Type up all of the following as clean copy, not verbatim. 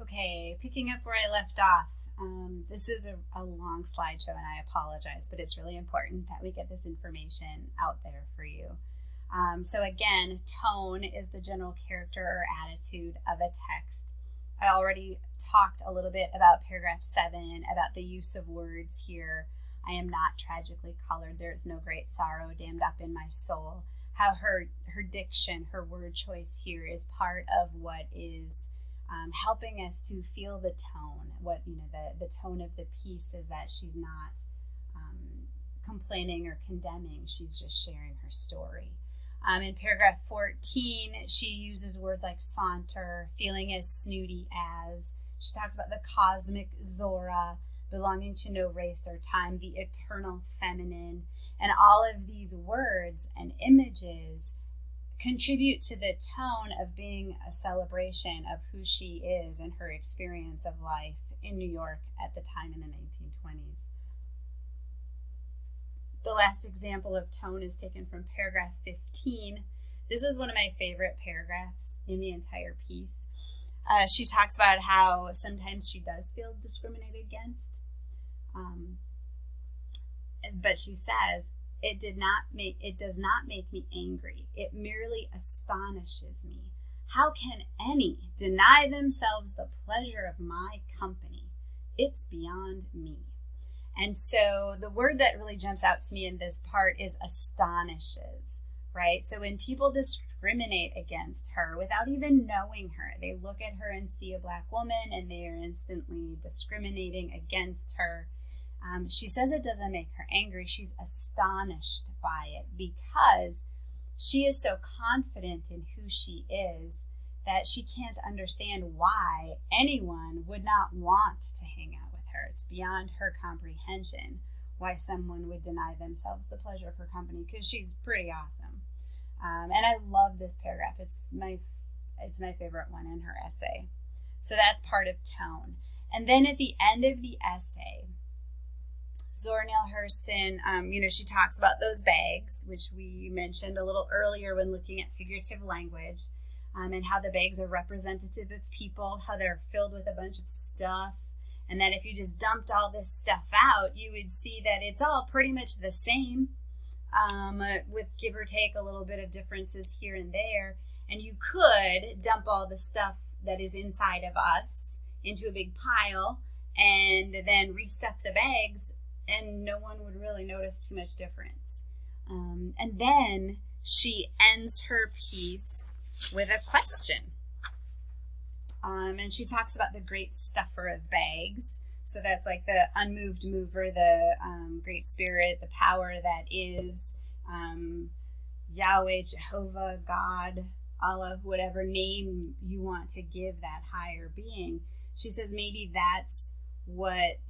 Okay, picking up where I left off. This is a long slideshow, and I apologize, but it's really important that we get this information out there for you. So again, tone is the general character or attitude of a text. I already talked a little bit about paragraph 7, about the use of words here. I am not tragically colored. There is no great sorrow dammed up in my soul. How her diction, her word choice here is part of what is helping us to feel the tone. What the tone of the piece is that she's not complaining or condemning. She's just sharing her story. In paragraph 14, she uses words like saunter, feeling as snooty as. She talks about the cosmic Zora, belonging to no race or time, the eternal feminine, and all of these words and images contribute to the tone of being a celebration of who she is and her experience of life in New York at the time in the 1920s. The last example of tone is taken from paragraph 15. This is one of my favorite paragraphs in the entire piece. She talks about how sometimes she does feel discriminated against, but she says, it does not make me angry. It merely astonishes me. How can any deny themselves the pleasure of my company? It's beyond me. And so the word that really jumps out to me in this part is astonishes, right? So when people discriminate against her without even knowing her, they look at her and see a black woman and they are instantly discriminating against her. She says it doesn't make her angry. She's astonished by it because she is so confident in who she is that she can't understand why anyone would not want to hang out with her. It's beyond her comprehension why someone would deny themselves the pleasure of her company, because she's pretty awesome. And I love this paragraph. It's my favorite one in her essay. So that's part of tone. And then at the end of the essay, Zora Neale Hurston, she talks about those bags, which we mentioned a little earlier when looking at figurative language, and how the bags are representative of people, how they're filled with a bunch of stuff, and that if you just dumped all this stuff out, you would see that it's all pretty much the same, with give or take a little bit of differences here and there. And you could dump all the stuff that is inside of us into a big pile and then restuff the bags, and no one would really notice too much difference. And then she ends her piece with a question. And she talks about the great stuffer of bags. So that's like the unmoved mover, the great spirit, the power that is Yahweh, Jehovah, God, Allah, whatever name you want to give that higher being. She says maybe that's what,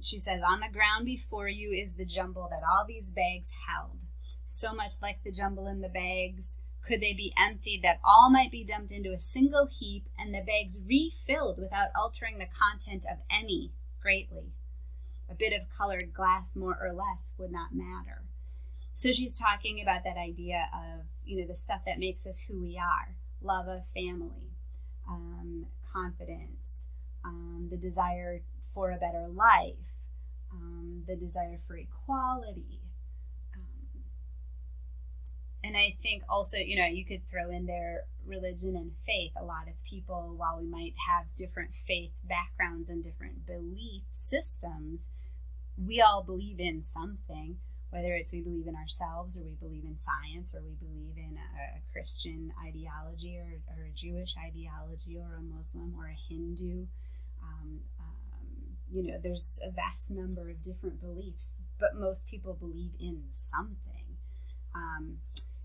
she says, on the ground before you is the jumble that all these bags held. So much like the jumble in the bags, could they be emptied that all might be dumped into a single heap and the bags refilled without altering the content of any greatly. A bit of colored glass more or less would not matter. So she's talking about that idea of, the stuff that makes us who we are. Love of family, confidence, the desire for a better life, the desire for equality. And I think also, you could throw in there religion and faith. A lot of people, while we might have different faith backgrounds and different belief systems, we all believe in something, whether it's we believe in ourselves or we believe in science or we believe in a Christian ideology or a Jewish ideology or a Muslim or a Hindu. There's a vast number of different beliefs, but most people believe in something.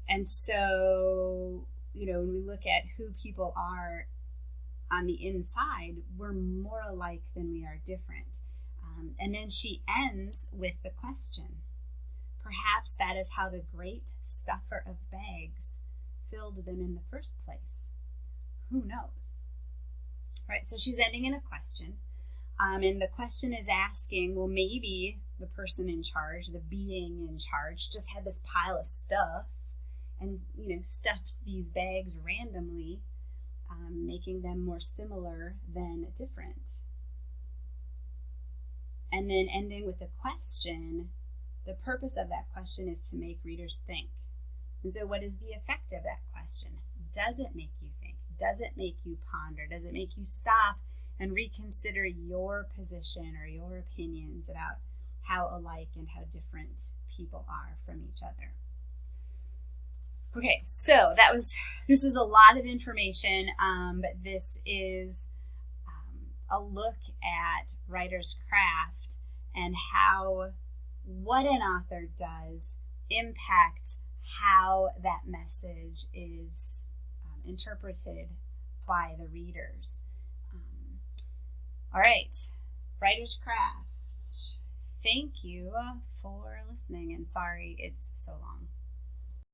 And so, when we look at who people are on the inside, we're more alike than we are different. And then she ends with the question. Perhaps that is how the great stuffer of bags filled them in the first place. Who knows? Right, so she's ending in a question. And the question is asking, well, maybe the person in charge, the being in charge, just had this pile of stuff and, stuffed these bags randomly making them more similar than different. And then ending with a question. The purpose of that question is to make readers think. And so what is the effect of that question? Does it make you think? Does it make you ponder? Does it make you stop and reconsider your position or your opinions about how alike and how different people are from each other? Okay, so this is a lot of information, but this is a look at writer's craft and how what an author does impacts how that message is interpreted by the readers. All right, writer's craft. Thank you for listening, and sorry it's so long.